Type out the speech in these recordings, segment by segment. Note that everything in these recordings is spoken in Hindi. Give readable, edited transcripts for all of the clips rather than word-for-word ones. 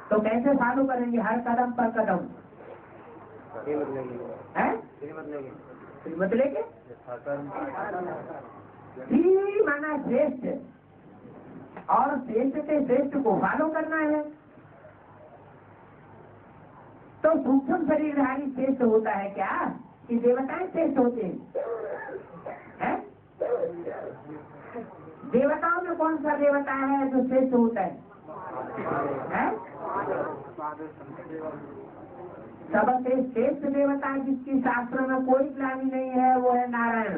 तो कैसे फॉलो करेंगे हर कदम पर कदम? श्रीमत लेके माना श्रेष्ठ, और श्रेष्ठ के श्रेष्ठ को फॉलो करना है। तो सूक्ष्म शरीरधारी श्रेष्ठ होता है क्या कि देवताएं श्रेष्ठ होते हैं? देवताओं में कौन सा देवता है जो श्रेष्ठ होता है? सबसे श्रेष्ठ देवता जिसकी शास्त्र में कोई ग्लानि नहीं है वो है नारायण,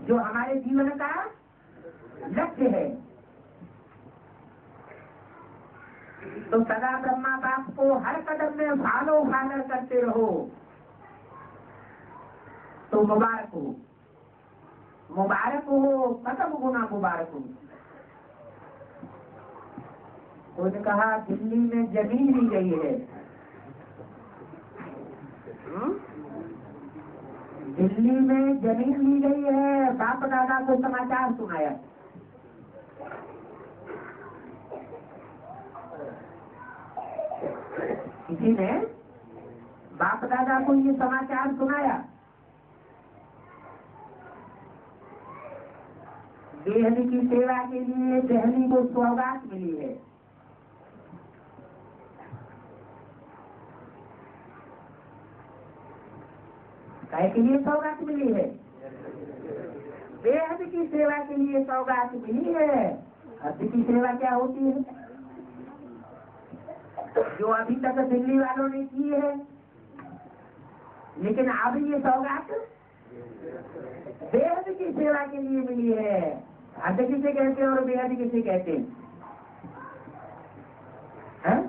जो हमारे जीवन का लक्ष्य है। तो सदा ब्रह्मा बाप को हर कदम में फॉलो करते रहो तो मुबारक हो, मुबारक हो, कदम गुना मुबारक हो। उसने कहा दिल्ली में जमीन ली गई है। दिल्ली में जमीन ली गई है, बाप दादा को समाचार सुनाया। किसी ने बाप दादा को ये समाचार सुनाया। बेहद की सेवा के लिए दिल्ली को सौगात मिली है। काय के लिए सौगात मिली है? बेहद की सेवा के लिए सौगात मिली है। हद की सेवा क्या होती है? जो अभी तक दिल्ली वालों ने की है, लेकिन अब ये सौगात बेहद की सेवा के लिए मिली है। हद किसे कहते हैं और बेहद किसे कहते हैं?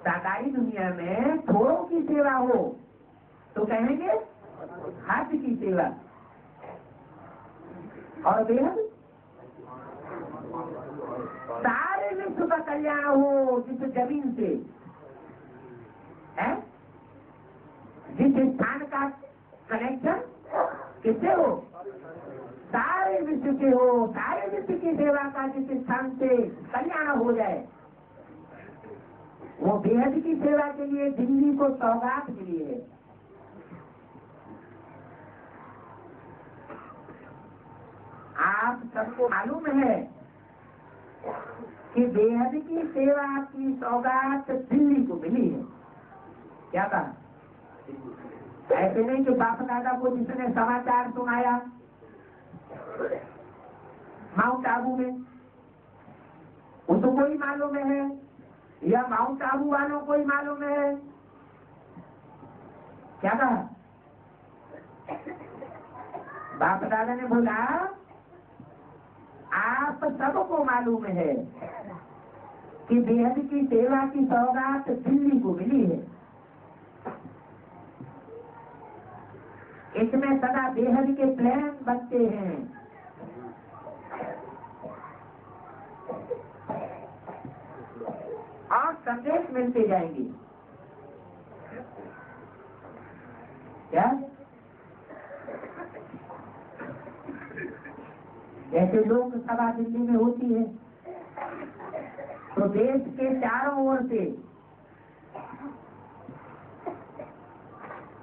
साकारी दुनिया में थोड़ों की सेवा हो तो कहेंगे हद की सेवा, और बेहद सारे विश्व का कल्याण हो जिस जमीन से है, जिस स्थान का कनेक्शन किससे हो? सारे विश्व से हो। सारे विश्व की सेवा का जिस स्थान से कल्याण हो जाए, वो बेहद की सेवा के लिए दिल्ली को सौगात मिली है। आप सबको मालूम है कि बेहद की सेवा की सौगात दिल्ली को मिली है। क्या कहा? ऐसे नहीं कि बाप दादा को जिसने समाचार सुनाया माउंट आबू में, उसको कोई मालूम है या माउंट आबू वालों को ही मालूम है? क्या कहा? बाप दादा ने बोला आप सबको मालूम है कि बेहद की सेवा की सौगात दिल्ली को मिली है। इसमें सदा बेहद के प्लान बनते हैं। और संदेश मिलते जाएंगे। क्या? जैसे लोकसभा दिल्ली में होती है तो देश के चारों ओर से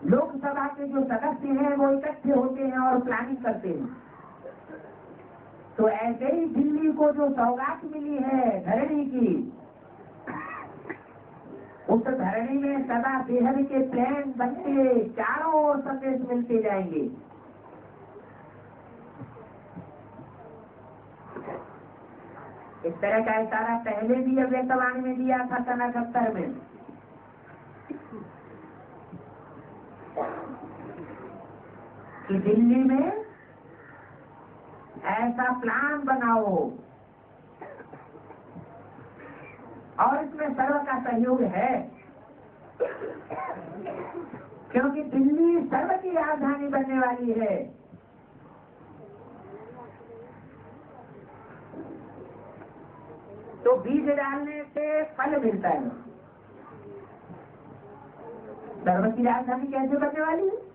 लोकसभा के जो सदस्य हैं वो इकट्ठे होते हैं और प्लानिंग करते हैं। तो ऐसे ही दिल्ली को जो सौगात मिली है धरणी की, उस धरणी में सदा बेहद के प्लान बनते, चारों ओर संदेश मिलते जाएंगे। इस तरह का इशारा पहले भी अव्यक्तवाणी में दिया था सन 78 में। कि दिल्ली में ऐसा प्लान बनाओ और इसमें सर्व का सहयोग है, क्योंकि दिल्ली सर्व की राजधानी बनने वाली है। तो बीज डालने से फल मिलता है। सर्व की राजधानी कैसे बनने वाली है?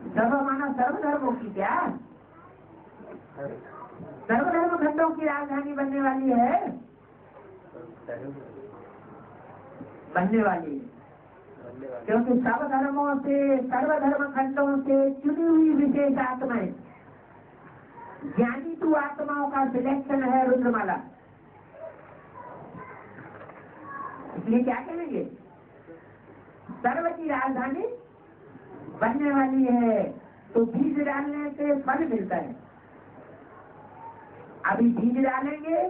सर्व माना सर्वधर्मों की, क्या सर्वधर्म खंडों की राजधानी बनने वाली है? बनने वाली है, क्योंकि सब धर्मों से, सर्वधर्म खंडों से चुनी हुई विशेष आत्माएं, ज्ञानी तू आत्माओं का सिलेक्शन है रुद्रमाला। इसलिए क्या कहेंगे? सर्व की राजधानी बनने वाली है। तो बीज डालने से फल मिलता है। अभी बीज डालेंगे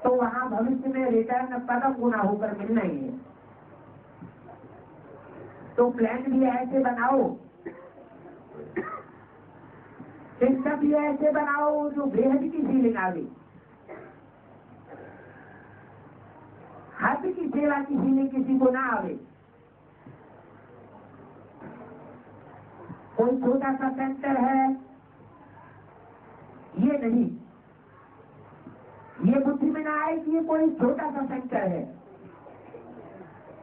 तो वहां भविष्य में रिटर्न पदक गुना होकर मिलना ही है। तो प्लान भी ऐसे बनाओ, शिक्षा भी ऐसे बनाओ जो बेहद की फीलिंग आवे, हद की सेवा की फीलिंग किसी को ना आवे। कोई छोटा सा सेंटर है ये नहीं, है कि ये कोई छोटा सा सेंटर है,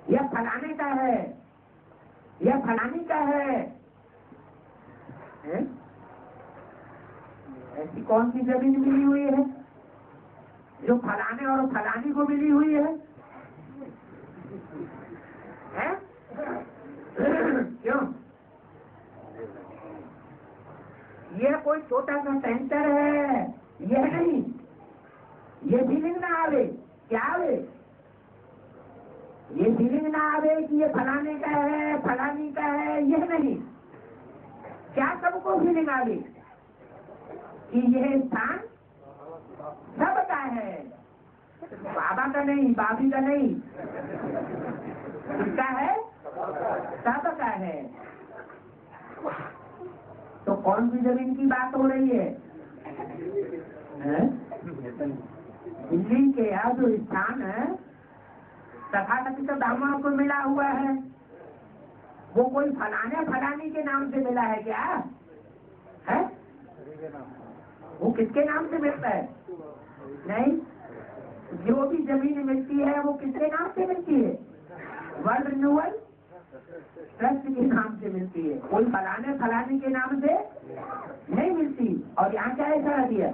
यह फलाने का है, यह फलानी का है, हैं? ऐसी कौन सी जमीन मिली हुई है जो फलाने और फलानी को मिली हुई है? हैं? क्यों? यह कोई छोटा सा सेंटर है, यह नहीं। ये फीलिंग ना आवे, क्या आवे? ये फीलिंग ना आवे कि ये फलाने का है, फलानी का है, यह नहीं। क्या सबको फीलिंग आवे कि यह स्थान सबका है, बाबा का नहीं, बाबी का नहीं, किसका है? सबका है। तो कौन सी जमीन की बात हो रही है? दिल्ली के यह जो स्थान है तथाकथित ब्राह्मणों को मिला हुआ है, वो कोई फलाने फलानी के नाम से मिला है क्या है? वो किसके नाम से मिलता है? नहीं, जो भी जमीन मिलती है वो किसके नाम से मिलती है? वर्ल्ड रिन्यूअल ट्रस्ट के नाम से मिलती है, कोई फलाने फलाने के नाम से नहीं मिलती। और यहाँ क्या ऐसा दिया?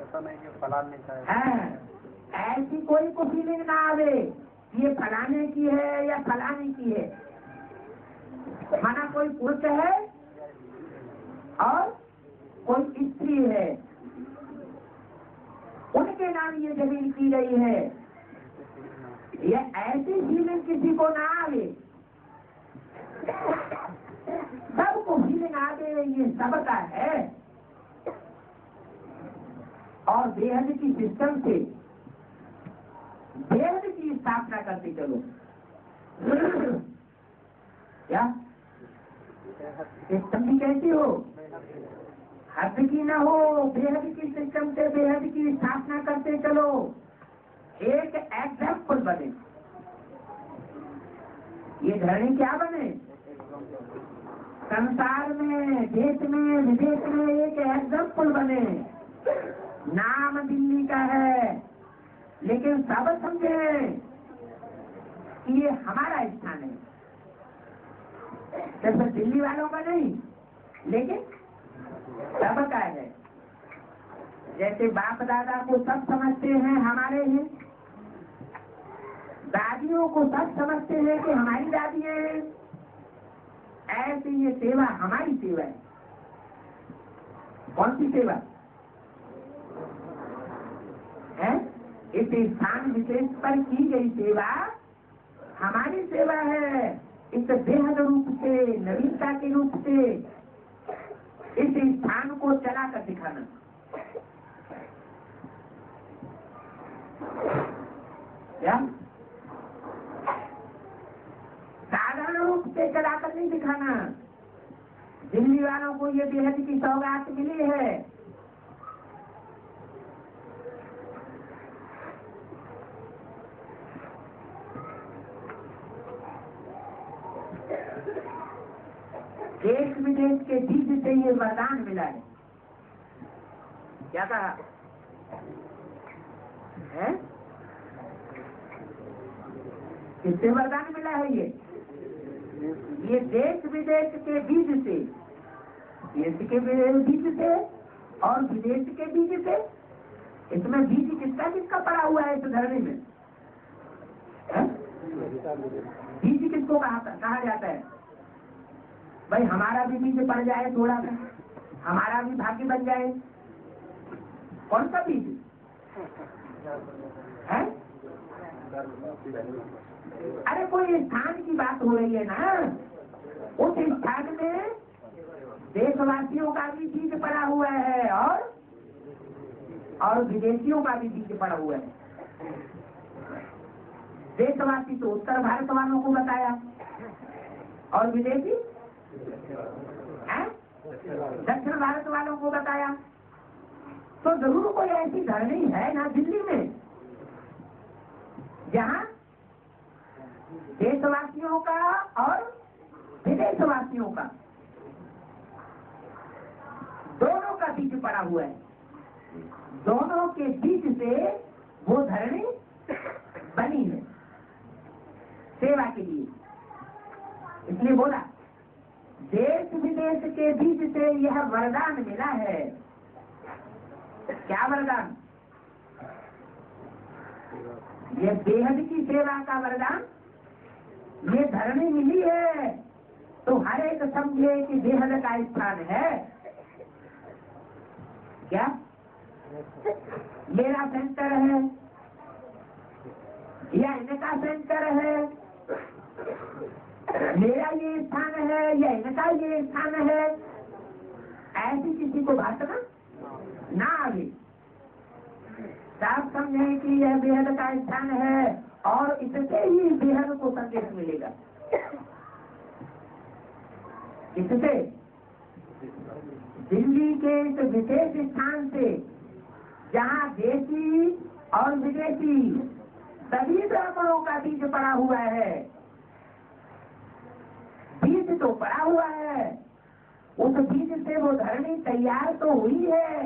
ऐसा नहीं कि फलाने का है। हाँ, ऐसी कोई को फीलिंग ना आवे ये फलाने की है या फलाने की है। माना कोई पुरुष है और कोई स्त्री है, उनके नाम ये जमीन की गई है, ये ऐसी फीलिंग किसी को ना आवे, सबको फीलिंग आवे ये सबका है। और बेहद की सिस्टम से बेहद की स्थापना करते चलो। क्या सिस्टम भी कैसी हो? हद की ना हो, बेहद की सिस्टम से बेहद की स्थापना करते चलो। एक एग्जाम्पल बने, ये धरणी क्या बने? संसार में, देश में, विदेश में एक एग्जाम्पल बने। नाम दिल्ली का है, लेकिन सब समझे कि ये हमारा स्थान है। सिर्फ दिल्ली वालों का नहीं, लेकिन सबका है। जैसे बाप दादा को सब समझते हैं हमारे हैं, दादियों को सब समझते हैं कि हमारी दादी है, ऐसे ये सेवा हमारी सेवा है। कौन सी सेवा है? इस स्थान विशेष पर की गई सेवा हमारी सेवा है। इस बेहद रूप से, नवीनता के रूप से इस स्थान को चलाकर दिखाना। क्या साधारण रूप से चलाकर नहीं दिखाना। दिल्ली वालों को ये बेहद की सौगात मिली है। देश विदेश के बीच से ये वरदान मिला है। क्या कहा है? किससे वरदान मिला है? ये देश विदेश के बीच से, देश के बीच से और विदेश के बीच से। इसमें बीज किसका किसका पड़ा हुआ है इस धरनी में? बीज किसको कहा जाता है? भाई हमारा भी बीज पड़ जाए थोड़ा सा, हमारा भी भाग्य बन जाए। कौन सा बीज है? अरे कोई स्थान की बात हो रही है ना, उस स्थान में देशवासियों का भी बीज पड़ा हुआ है और विदेशियों का भी बीज पड़ा हुआ है। देशवासी तो उत्तर भारत वालों को बताया और विदेशी दक्षिण भारत वालों को बताया। तो जरूर कोई ऐसी धरनी है ना दिल्ली में जहाँ देशवासियों का और विदेशवासियों का दोनों का बीज पड़ा हुआ है। दोनों के बीच से वो धरणी बनी है सेवा के लिए। इसलिए बोला देश विदेश के बीच से यह वरदान मिला है। क्या वरदान? ये बेहद की सेवा का वरदान। ये धरणी मिली है तो हर एक समझे कि बेहद का स्थान है। क्या मेरा सेंटर है या इनका सेंटर है, मेरा ये स्थान है या इनका ये स्थान है, ऐसी किसी को भाषण ना आगे। साफ समझे कि यह बेहद का स्थान है और इससे ही बेहद को संदेश मिलेगा। इससे दिल्ली के इस विशेष स्थान से जहाँ देशी और विदेशी सभी ब्राह्मणों का बीज पड़ा हुआ है, बीज तो पड़ा हुआ है, उस बीज से वो धरणी तैयार तो हुई है,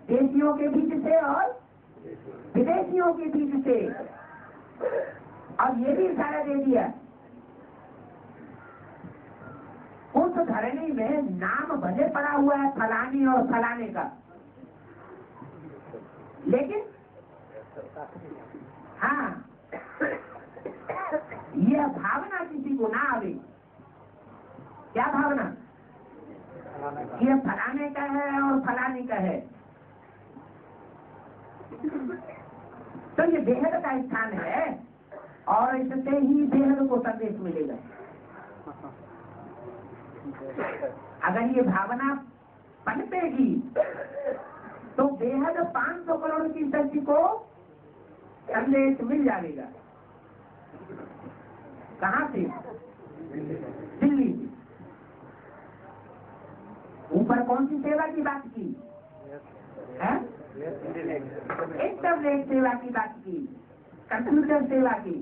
देशियों के बीज से और विदेशियों के बीज से। और ये भी इशारा दे दिया उस धरणी में नाम भले पड़ा हुआ है फलानी और फलाने का, लेकिन हाँ यह भावना किसी को ना आवे। क्या भावना? यह फलाने का है और फलाने का है। तो ये बेहद का स्थान है और इससे ही बेहद को संदेश मिलेगा। अगर ये भावना पनपेगी तो बेहद 500 करोड़ की सब्जी को संदेश मिल जाएगा। कहाँ से? दिल्ली से। ऊपर कौन सी सेवा की बात की है? इंटरनेट सेवा की बात की, कंप्यूटर सेवा की।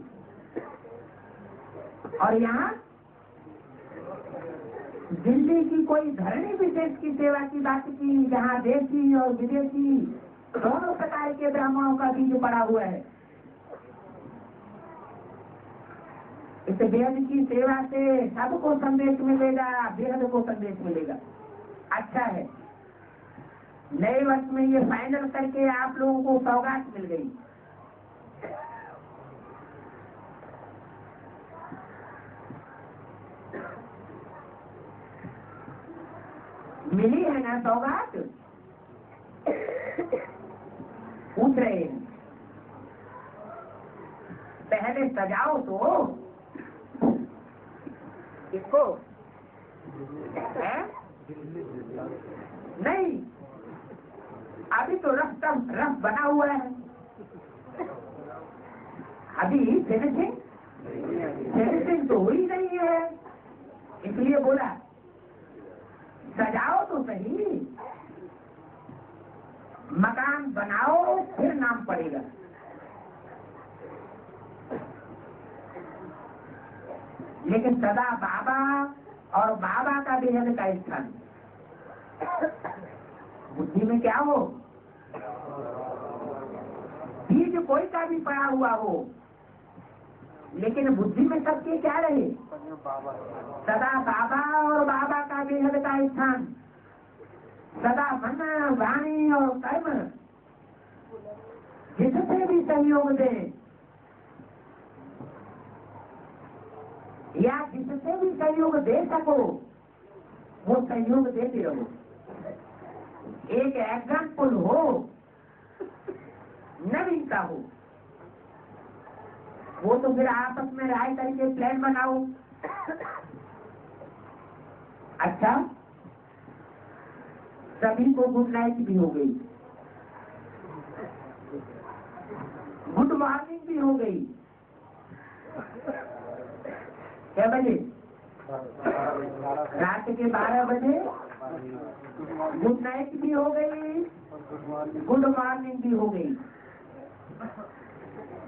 और यहाँ दिल्ली की कोई धरणी विशेष की सेवा की बात की, जहाँ देशी और विदेशी दोनों प्रकार के ब्राह्मणों का बीज पड़ा हुआ है। इस बेहद की सेवा से सबको संदेश मिलेगा, बेहद को संदेश मिलेगा। अच्छा है, नए वर्ष में ये फाइनल करके आप लोगों को सौगात मिल गई। मिली है ना सौगात? पूछ रहे हैं। पहले सजाओ तो इसको है? नहीं, अभी तो रफ बना हुआ है, अभी फिनिशिंग तो हुई नहीं है। इसलिए बोला सजाओ तो सही, मकान बनाओ फिर नाम पड़ेगा। लेकिन सदा बाबा और बाबा का बेहद का स्थान। बुद्धि में क्या हो, बीज कोई का भी पड़ा हुआ हो, लेकिन बुद्धि में सबके क्या रहे? सदा बाबा और बाबा का बेहद का स्थान। सदा मन वाणी और कर्म जिससे भी सहयोग दे या जिससे भी सहयोग दे सको वो सहयोग देते रहो। एक एग्जाम्पल हो, नवीनता हो, वो तो फिर आपस में राय करके प्लान बनाओ। अच्छा, सभी को गुड नाइट भी हो गई, गुड मॉर्निंग भी हो गई। क्या बजे? रात के 12 बजे गुड नाइट भी हो गई, गुड मॉर्निंग भी हो गई।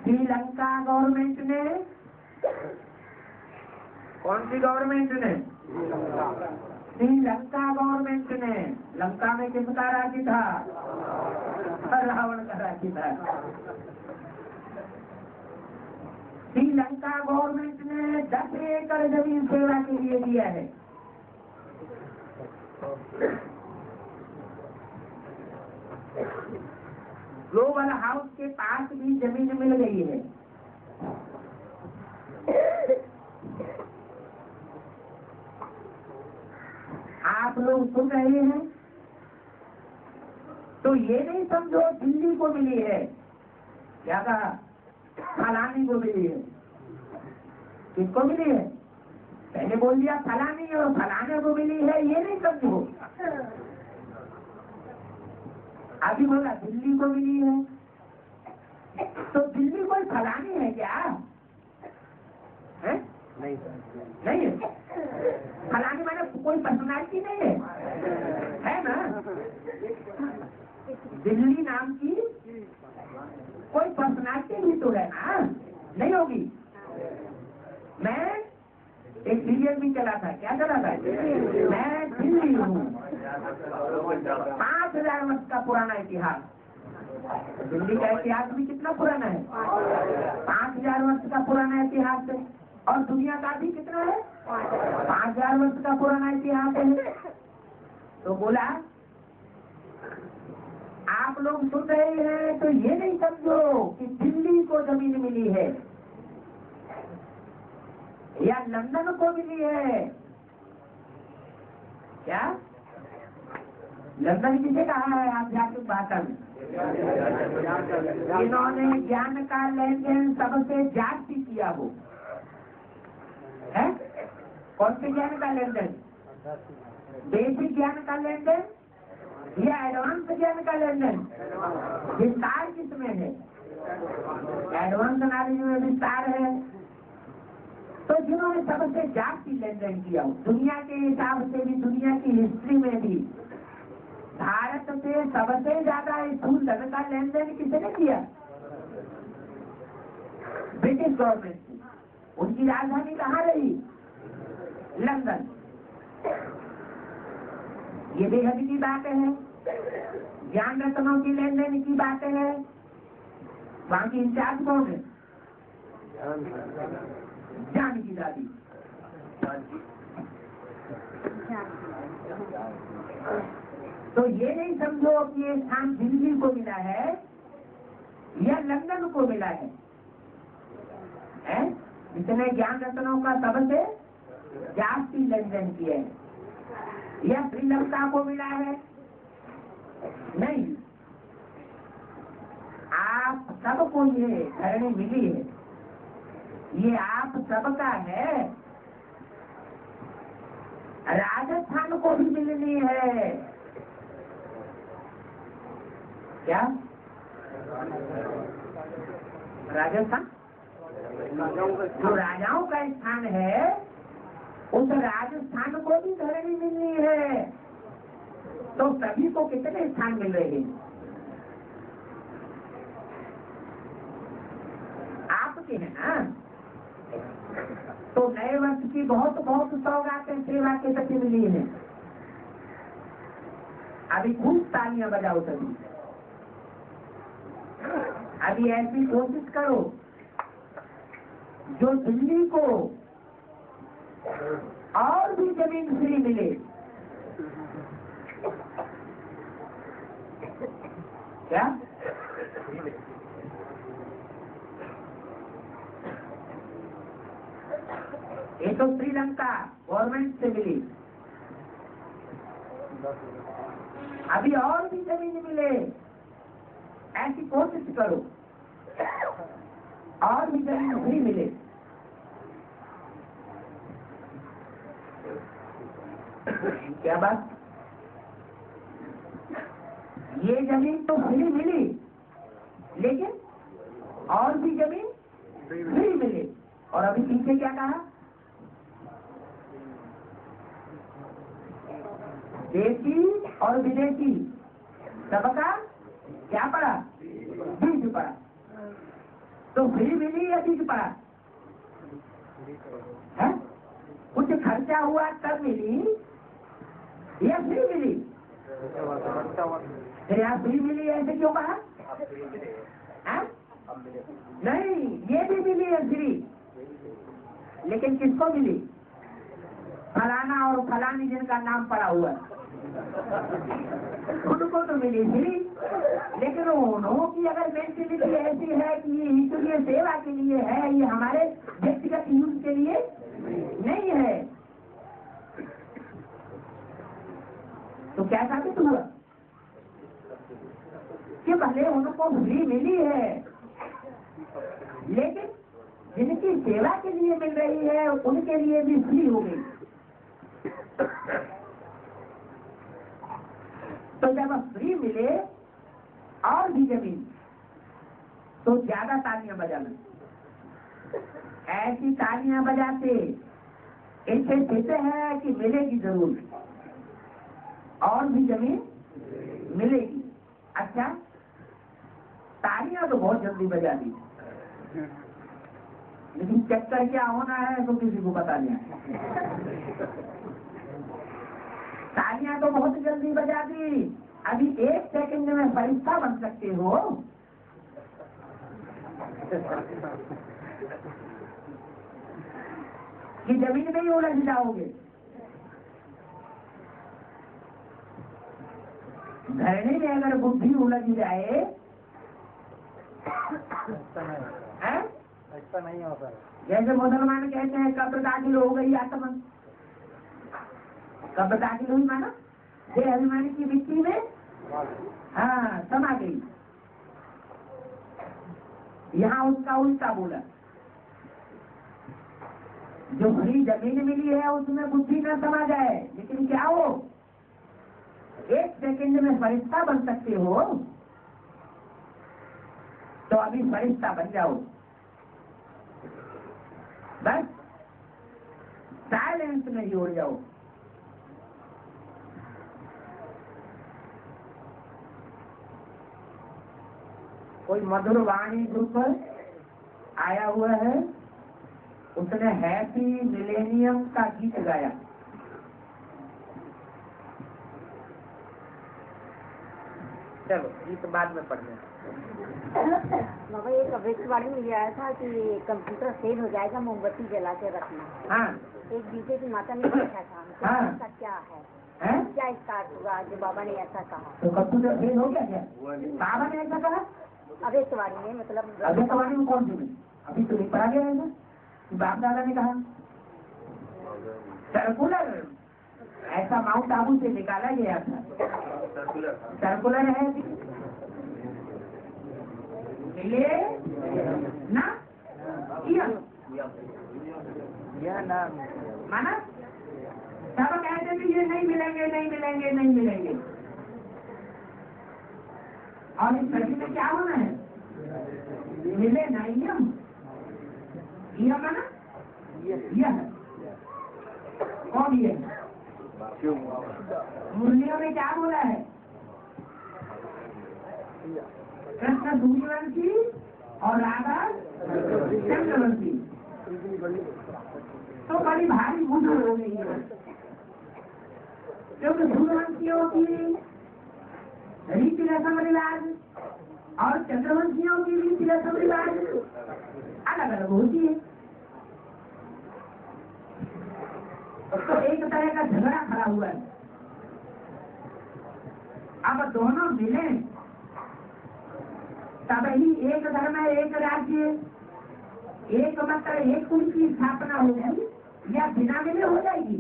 श्रीलंका गवर्नमेंट ने, कौन सी गवर्नमेंट ने? श्रीलंका गवर्नमेंट ने, लंका में किसका राज्य था? रावण का राज्य था। श्रीलंका गवर्नमेंट ने 10 एकड़ जमीन सेवा के लिए दिया है। ग्लोबल हाउस के पास भी जमीन मिल गई है। आप लोग सुन रहे हैं तो ये नहीं समझो दिल्ली को मिली है, क्या कहा? फलानी को मिली है। किसको मिली है? पहले बोल दिया फलानी और फलाने को मिली है, ये नहीं समझो। अभी बोला दिल्ली को मिली है, तो दिल्ली कोई फलानी है क्या? है? नहीं है। फलानी मैंने कोई पर्सनालिटी नहीं है ना? दिल्ली नाम की कोई पर्सनालिटी भी तो है ना? नहीं होगी। मैं एक सीरियल भी चला था, क्या चला था? मैं दिल्ली हूँ। 5000 वर्ष का पुराना इतिहास। दिल्ली का इतिहास भी कितना पुराना है? 5000 वर्ष का पुराना इतिहास है। और दुनिया का भी कितना है? 5000 वर्ष का पुराना इतिहास है। तो बोला आप लोग सुन रहे हैं तो ये नहीं समझो कि दिल्ली को जमीन मिली है या लंदन को मिली है। क्या लंदन किसे कहा है आध्यात्मिक भाषा में? इन्होंने ज्ञान का लेन देन सबसे जास्ती किया हो है। कौन से ज्ञान का लेन देन? बेसिक ज्ञान का लेन देन या एडवांस ज्ञान का लेन देन? विस्तार किसमें है? एडवांस नॉलेज में विस्तार है। तो जिन्होंने सबसे जास्ती लेन देन किया हो दुनिया के हिसाब से भी, दुनिया की हिस्ट्री में भी भारत से सबसे ज्यादा स्थूल धन का लेन देन किसने किया? British government. उनकी राजधानी कहाँ रही? लंदन। ये बेहद की बात है। ज्ञान रत्नों की लेन देन की बात है। वहां की इंचार्ज कौन है? जानकी दादी। तो ये नहीं समझो कि ये स्थान दिल्ली को मिला है या लंदन को मिला है। इसने ज्ञान रत्नों का सबसे जास्ती लेन देन किया है। यह श्रीलंका को मिला है? नहीं। आप सबको ये धरणी मिली है, ये आप सबका है। राजस्थान को भी मिलनी है। क्या राजस्थान जो राजाओं का स्थान है, उस राजस्थान को भी धरणी मिलनी है। तो सभी को कितने स्थान मिल रहे हैं? आपके हैं ना? तो नए वर्ष की बहुत बहुत सौगातें सेवा के प्रति मिली है। अभी खूब तालियां बजाओ सभी। अभी ऐसी कोशिश करो जो दिल्ली को और भी जमीन फ्री मिले। क्या ये तो श्रीलंका गवर्नमेंट से मिली। अभी और भी जमीन मिले, ऐसी कोशिश करो और भी जमीन फ्री मिले। क्या बात? ये जमीन तो फ्री मिली, लेकिन और भी जमीन फ्री मिले। और अभी पीछे क्या कहा? देशी और विदेशी सबका क्या पड़ा? बीज पड़ा। तो फ्री मिली या बीज पड़ा? है? कुछ खर्चा हुआ तब मिली या फ्री मिली? फिर यहाँ फ्री मिली ऐसे क्यों कहा? नहीं, ये भी मिली है फ्री, लेकिन किसको मिली? फलाना और फलानी जिनका नाम पड़ा हुआ है उनको तो मिली फ्री, लेकिन उन्हों की अगर मेंटेलिटी ऐसी है कि ये ईश्वरीय सेवा के लिए है, ये हमारे व्यक्तिगत यूज के लिए नहीं है, तो क्या साबित हुआ कि भले उनको फ्री मिली है, लेकिन जिनकी सेवा के लिए मिल रही है उनके लिए भी फ्री हो गई। तो जब फ्री मिले और भी जमीन, तो ज्यादा तालियां बजाना, ऐसी तालियां बजाते इनसे सिद्ध है कि मिलेगी जरूर, और भी जमीन मिलेगी। अच्छा, तालियां तो बहुत जल्दी बजा दी, लेकिन चक्कर क्या होना है तो किसी को पता नहीं है। तालियां तो बहुत जल्दी बजा दी, अभी 1 सेकंड में फरिश्ता बन सकते हो। कि जमीन में ही उलझ जाओगे। धरने में अगर बुद्धि उलझ जाए, ऐसा नहीं होता। जैसे मुसलमान कहते हैं कब्र दाखिल हो गई आत्मा, कब्र दाखिल हुई माना ये अभिमानी की मिट्टी में हाँ समा गई। यहाँ उसका उल्टा बोला, जो फ्री जमीन मिली है उसमें बुद्धि न समा जाए, लेकिन क्या हो 1 सेकंड में फरिश्ता बन सकते हो, तो अभी फरिश्ता बन जाओ। बस साइलेंस में जोड़ जाओ। कोई मधुर वाणी ग्रुप आया हुआ है, उसने हैप्पी मिलेनियम का गीत गाया। चलो गीत बाद में पढ़ने। बाबा एक भविष्यवाणी में आया था कि कंप्यूटर फेल हो जाएगा, मोमबत्ती जला के रखना। हाँ। एक बीजेपी माता ने पूछा था हाँ। इसका क्या है? क्या स्टार्ट हुआ जो बाबा ने ऐसा कहा? तो कंप्यूटर फेल हो गया क्या? बाबा ने ऐसा कहा? भविष्यवाणी में मतलब भविष्यवाणी में कौन सी? अभी तो नहीं पढ़ा गया है ना, बाप दादा ने कहा। सर्कुलर ऐसा माउंट आबू से निकाला गया था, सर्कुलर है मिले ना माना सब कहते थे ये नहीं मिलेंगे नहीं मिलेंगे नहीं मिलेंगे, और इस सभी में क्या होना है? मिले ना यम माना यह कौन ये मुरलियों में क्या बोला है? कृष्ण सूर्यवंशी और राधा चंद्रवंशी। तो बड़ी भारी बुझ हो गई है, क्योंकि सूर्यवंशियों की रीति रस्म रिवाज और चंद्रवंशियों की रीति रस्म रिवाज अलग अलग होती है। तो एक तरह का झगड़ा खड़ा हुआ है। अब दोनों मिले तब ही एक धर्म एक राज्य एक मतलब एक कुल की स्थापना होगी, या बिना मिले हो जाएगी?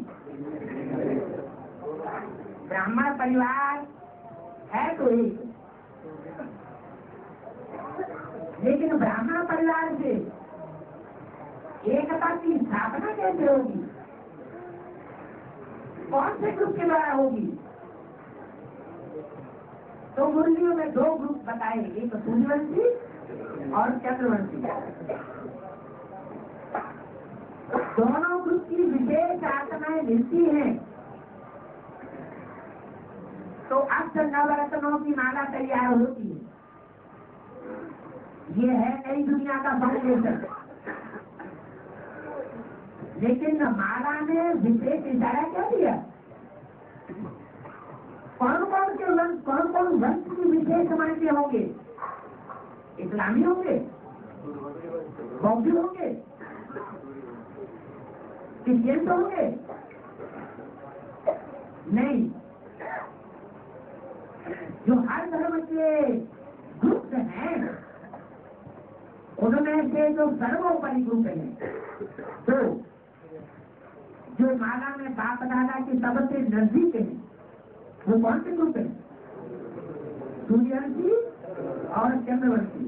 ब्राह्मण परिवार है तो एक, लेकिन ब्राह्मण परिवार से एकता की स्थापना कैसे होगी? कौन से ग्रुप के द्वारा होगी? तो मुरलियों में 2 ग्रुप बताए, एक सूर्यवंशी और चंद्रवंशी। दोनों ग्रुप की विशेष आत्माएं मिलती हैं, तो अष्ट नवरत्नों की माला तैयार होती है। ये है नई दुनिया का फाउंडेशन। लेकिन माला ने विशेष इशारा क्या दिया? कौन कौन वंश की विशेष मानते होंगे? इस्लामी होंगे, बौद्ध होंगे, क्रिश्चियन होंगे? नहीं, जो हर धर्म के ग्रुप हैं उनमें से जो सर्वोपरि ग्रुप है, तो जो माला में बाप दादा के सबसे नजदीक है, वो कौन से ग्रुप है? सूर्यवंशी और चंद्रवंशी।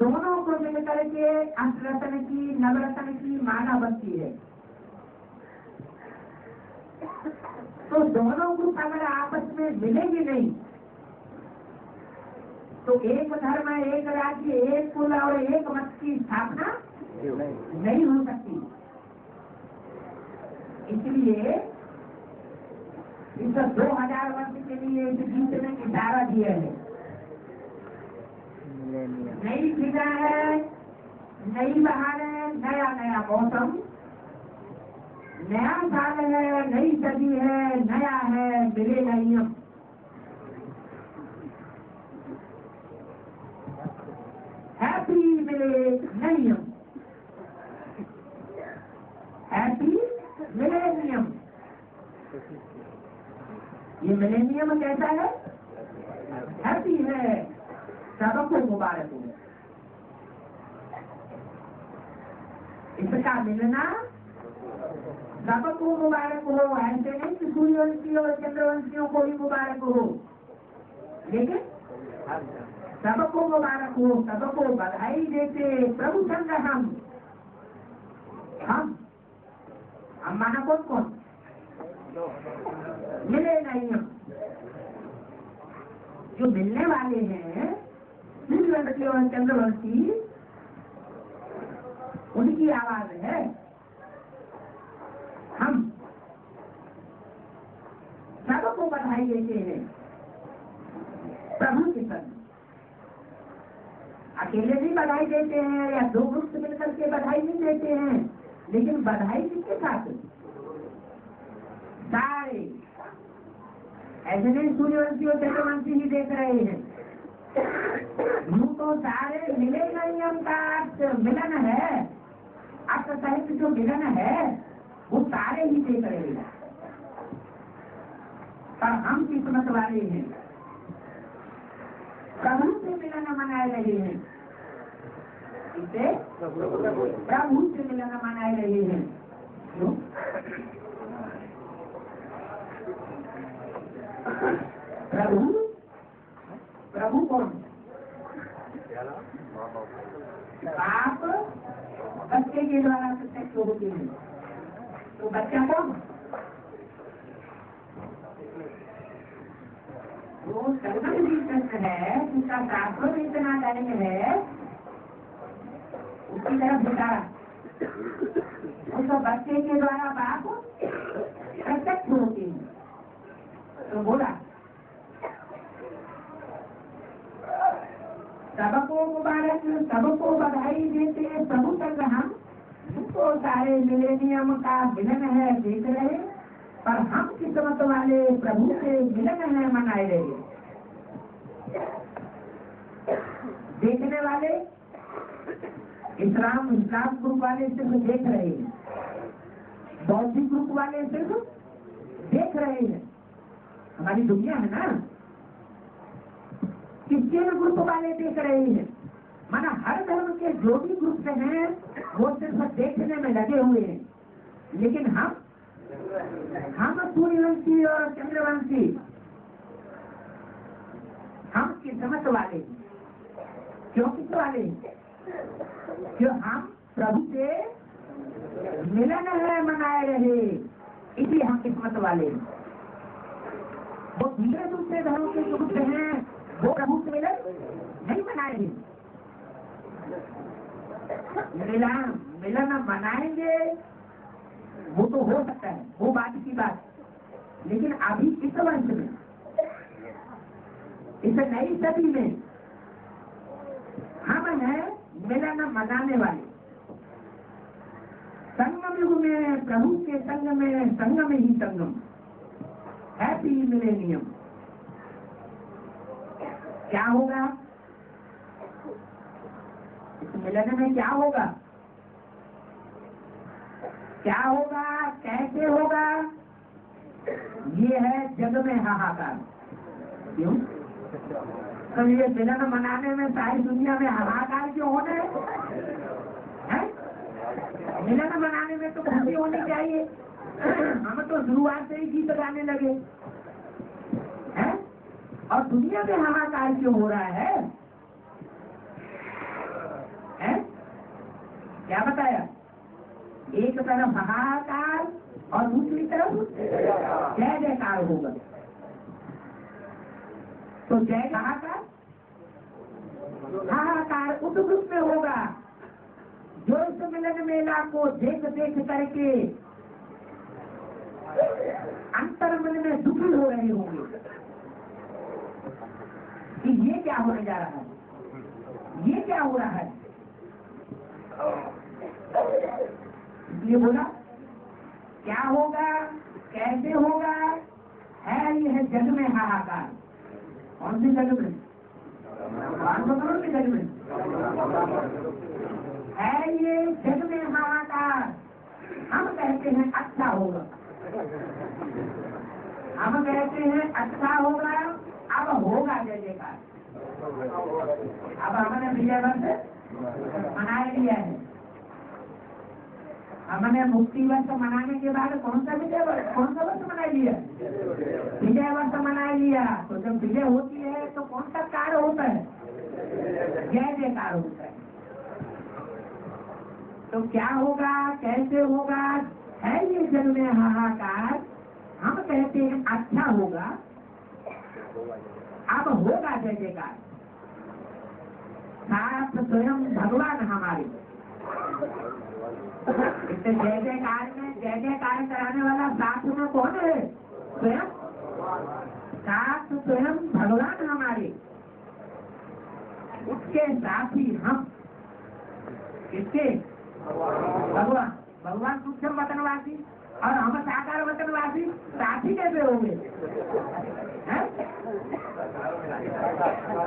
दोनों को मिलकर के अष्टरत्न की, नवरत्न की माला बनती है। तो दोनों ग्रुप अगर आपस में मिलेंगे नहीं तो एक धर्म, एक राज्य, एक कुल और एक मत की स्थापना नहीं हो सकती। इसलिए इस 2000 वर्ष के लिए इस गीत में इशारा दिया है। नई फिजा है, नई बहार है, नया नया मौसम, नया साल है, नई सदी है, नया है मिलेगा नियम। Happy millennium, happy millennium. ये मिलेनियम कैसा है? हैप्पी है, सबको मुबारक हो। इसका मिलना सबको मुबारक हो, ऐसे नहीं कि सूर्यवंशी और चंद्रवंशियों को ही मुबारक हो, लेकिन सबको मुबारक हो, सबको बधाई देते प्रभु संग हम माना कौन कौन? मिले नहीं हम। जो मिलने वाले हैं सूर्यवंशी और चंद्रवंशी, उनकी आवाज है हम सबको बधाई देते हैं प्रभु के संग। अकेले भी बधाई देते हैं या दो ग्रुप से मिलकर के बधाई नहीं देते हैं, लेकिन बधाई किसके साथ? सारे। ऐसे नहीं सूर्यवंशी और चंद्रवंशी ही देख रहे हैं, यूं तो सारे मिले नहीं। उनका मिलन है, अर्थ साहित्य जो मिलन है वो सारे ही देख रहे हैं। पर हम किस्मत वाले हैं, प्रभु से मिलन मनाए रहे हैं। इसे प्रभु से मिलन मनाए रहे हैं। क्यों? प्रभु कौन? आप बच्चे के द्वारा प्रत्यक्ष होते हैं, तो बच्चा कौन? वो सर्वज्ञ कृष्ण है, जिसका शास्त्रों में इतना ज्ञान है, उसकी तरफ इशारा। उसको बच्चे के द्वारा बाप प्रत्यक्ष होते हैं, तो बोला सबको मुबारक, सबको बधाई देते हैं प्रभु संग हम। तो सारे मिलेनियम का मिलन है देख रहे, पर हम किस्मत वाले प्रभु से मिलन है मनाए रहे। देखने वाले इस्लाम ग्रुप वाले सिर्फ देख रहे हैं, बौद्धिक ग्रुप वाले सिर्फ देख रहे हैं। हमारी दुनिया है ना, क्रिश्चियन ग्रुप वाले देख रहे हैं। माना हर धर्म के जो भी ग्रुप हैं वो सिर्फ देखने में लगे हुए हैं, लेकिन हम सूर्यवंशी और चंद्रवंशी, हम किस्मत वाले। क्यों किस वाले? क्यों हम प्रभु से मिलन है मनाए रहे, इसलिए हम किस्मत वाले। वो दूसरे धर्मों के ग्रुप हैं, वो प्रभु से मिलन नहीं मनाएंगे। मिलन मनाएंगे वो तो हो सकता है, वो बात की बात। लेकिन अभी इस वर्ष में, इस नई सदी में हम हैं मिलन मनाने वाले। संगम युग में, प्रभु के संग में ही संगम। Happy happy millennium. क्या होगा इस मिलन में? क्या होगा, क्या होगा, कैसे होगा? ये है जग में हाहाकार। क्यों? तो ये मिलन मनाने में सारी दुनिया में हाहाकार क्यों होने हैं? मिलन मनाने में तो खुशी होनी चाहिए। हम तो शुरुआत से ही गीत गाने लगे हैं, और दुनिया में हाहाकार क्यों हो रहा है? हैं? क्या बताया? एक तरफ हाहाकार और दूसरी तरफ जय जयकार होगा। तो जय हाहाकार, हाहाकार उस रूप में होगा जो इस मिलन मेला को देख देख करके अंतर मन में दुखी हो रहे होंगे कि ये क्या होने जा रहा है, ये क्या हो रहा है। इसलिए बोला क्या होगा, कैसे होगा, है यह जग में हाहाकार। कौन सी जग में? कौन सी जग में है ये जग में हाहाकार? हम कहते हैं अच्छा होगा, हम कहते हैं अच्छा होगा। अब होगा जय जयकार। अब हमने विजय वर्ष मना लिया है। हमने मुक्ति वर्ष मनाने के बाद कौन सा विजय वर्ष, कौन सा वर्ष मना लिया? विजय वर्ष मना लिया। तो जब विजय होती है तो कौन सा कार्य होता है? जय जयकार होता है। तो क्या होगा, कैसे होगा, है ये जग में हाहाकार। हम कहते हैं अच्छा होगा। अब होगा जय जयकार। साथ स्वयं भगवान हमारे। इससे जय जयकार में जय जयकार कराने वाला साथ में कौन है? स्वयं। साथ स्वयं भगवान हमारे, उसके साथ ही हम। किसके? भगवान। भगवान सूक्ष्म वतनवासी और हम साकार वतनवासी, साथी कैसे होंगे?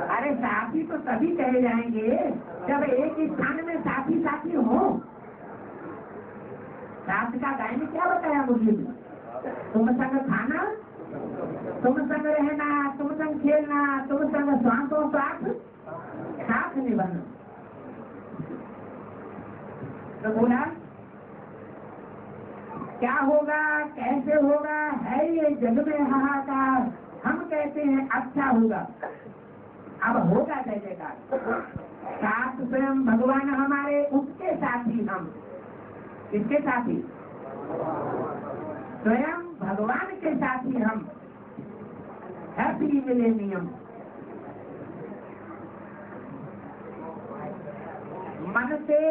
अरे साथी तो तभी कहे जाएंगे जब एक ही स्थान में साथी साथी हो। साथ का गायन क्या बताया मुझे? तुम संग खाना, तुम संग रहना, तुम संग खेलना, तुम संग स्वांतों साथ साथ निभाना। तो बोला क्या होगा, कैसे होगा, है ये जग में हाहाकार। हम कहते हैं अच्छा होगा। अब होगा जय जयकार। साथ स्वयं भगवान हमारे, उसके साथ ही हम। किसके साथ ही? स्वयं भगवान के साथ ही हम। Happy millennium. मन से,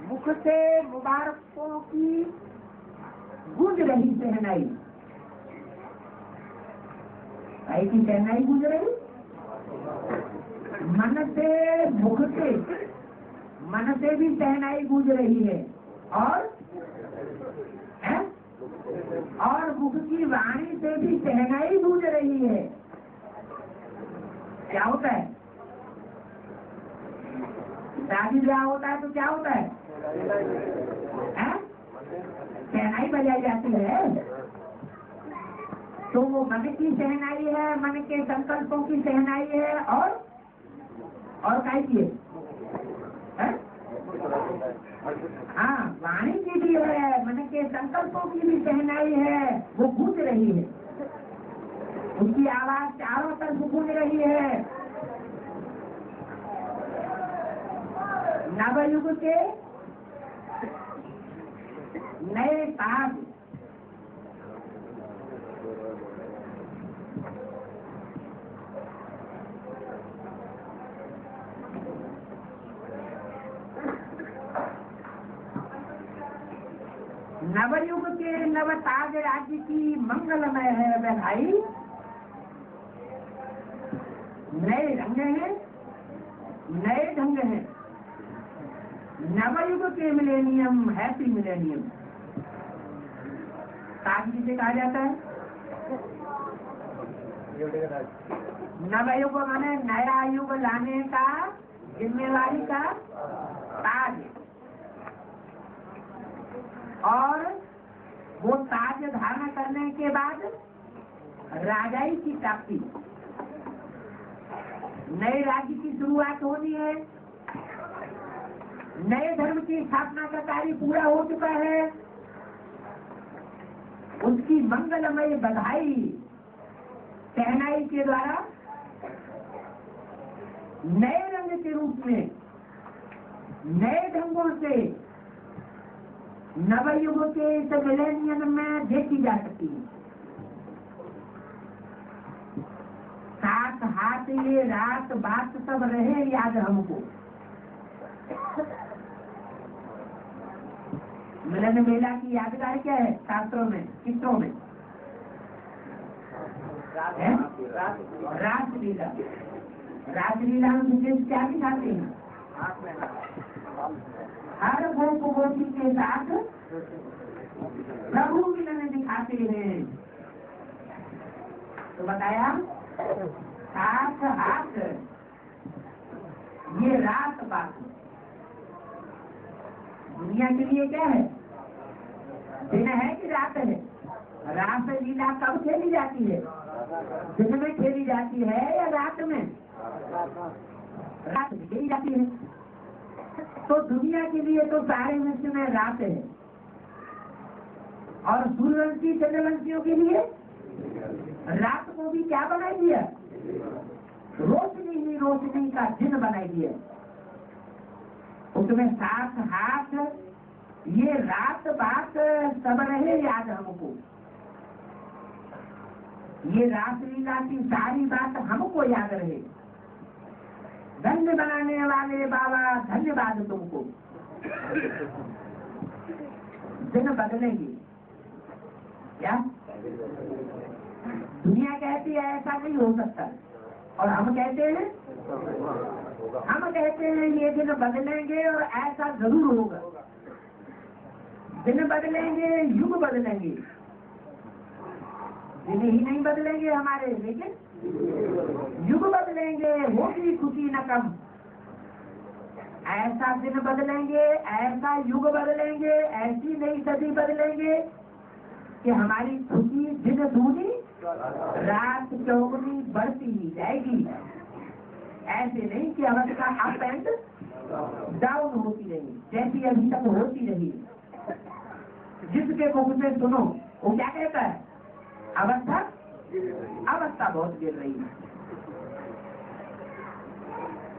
मुख से मुबारकों की गूंज रही शहनाई। ऐसी शहनाई गूंज रही। मन से, मुख से, मन से भी शहनाई गूंज रही है, और मुख की वाणी से भी शहनाई गूंज रही है। क्या होता है? शादी ब्याह होता है तो क्या होता है? शहनाई बजाई जाती है। तो वो मन की शहनाई है, मन के संकल्पों की शहनाई है, और काय की है? हाँ, वाणी की भी है, मन के संकल्पों की भी शहनाई है। वो गूंज रही है, उनकी आवाज चारों तरफ गूंज रही है। नवयुग के नए साज, नवयुग के नवताज राज्य की मंगलमय है बधाई। नए रंग हैं, नए ढंग हैं। नवयुग के मिलेनियम, हैप्पी मिलेनियम। ताज किसे कहा जाता है? नवयुग माने नया युग लाने का जिम्मेवारी का ताज, और वो ताज धारण करने के बाद राजाई की प्राप्ति, नए राज्य की शुरुआत होनी है, नए धर्म की स्थापना का कार्य पूरा हो चुका है, उसकी मंगलमय बधाई शहनाई के द्वारा नए रंग के रूप में, नए ढंगों से नवयुग के इस मिलेनियम में देखी जा सकती है। साथ हाथ ये रात बात सब रहे याद हमको। मिलन मेला की यादगार क्या है शास्त्रों में, चित्रों में? रासलीला। रासलीला में विशेष क्या दिखाते हैं? हर गोप गोपी के साथ प्रभु मिलन दिखाते हैं। तो बताया साथ हाथ ये रात बात दुनिया के लिए क्या है? दिन है कि रात है? रात लीला कब खेली जाती है? दिन में खेली जाती है या रात में? रात में खेली जाती है। तो दुनिया के लिए तो सारे विश्व में रात है, और सूर्यवंशी चंद्रवंशियों के लिए रात को भी क्या बनाई दिया? रोशनी ही रोशनी का दिन बनाई दिया। उसमें साथ हाथ ये रात बात सब रहे याद हमको। ये रासलीला की सारी बात हमको याद रहे। धन्य बनाने वाले बाबा धन्यवाद तुमको। दिन बदलेंगे क्या? दुनिया कहती है ऐसा नहीं हो सकता, और हम कहते हैं ये दिन बदलेंगे और ऐसा जरूर होगा। दिन बदलेंगे, युग बदलेंगे, दिन ही नहीं बदलेंगे हमारे, लेकिन युग बदलेंगे, होगी खुशी न कम। ऐसा दिन बदलेंगे, ऐसा युग बदलेंगे, ऐसी नई सदी बदलेंगे कि हमारी खुशी दिन दूनी रात चौगुनी बढ़ती ही जाएगी। ऐसे नहीं कि अवस्था अप एंड डाउन होती रही, जैसी अभी तक होती रही। जिसके मुख से सुनो वो क्या कहता है? अवस्था बहुत गिर रही है।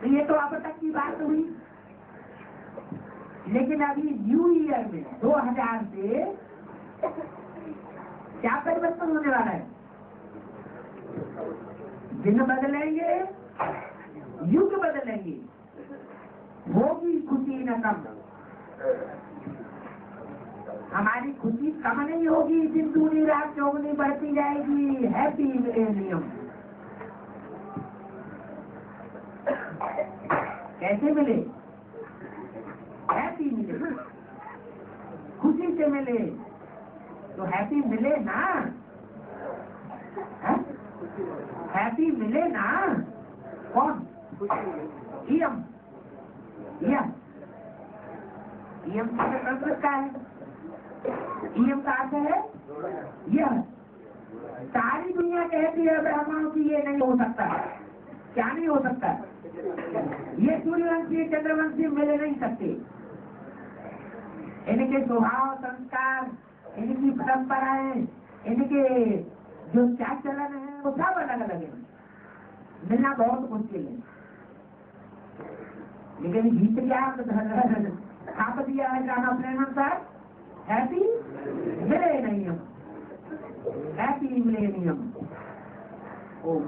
तो ये तो अब तक की बात हुई, लेकिन अभी न्यू ईयर में 2000 से क्या परिवर्तन होने वाला है? दिन बदलेंगे, युग बदलेंगे, होगी खुशी न कम। हमारी खुशी कम नहीं होगी, दिन दूनी रात चौगुनी बढ़ती जाएगी। Happy millennium. कैसे मिले? हैप्पी मिले, खुशी से मिले। तो हैप्पी मिले ना, हैप्पी मिले ना। कौन? ईयम। ईयम संस्कृत का है। ईयम का अर्थ है यह। सारी दुनिया कहती है ब्राह्मणों की ये नहीं हो सकता। क्या नहीं हो सकता? ये सूर्यवंशी चंद्रवंशी मिल नहीं सकते। इनके स्वभाव, संस्कार, इनकी परंपराएं, इनके जो चाल चलन है वो सब अलग अलग है। मिलना बहुत मुश्किल है। लेकिन गीत क्या छाप दिया है गाना अपने अनुसार? Happy millennium. Happy millennium. ओम।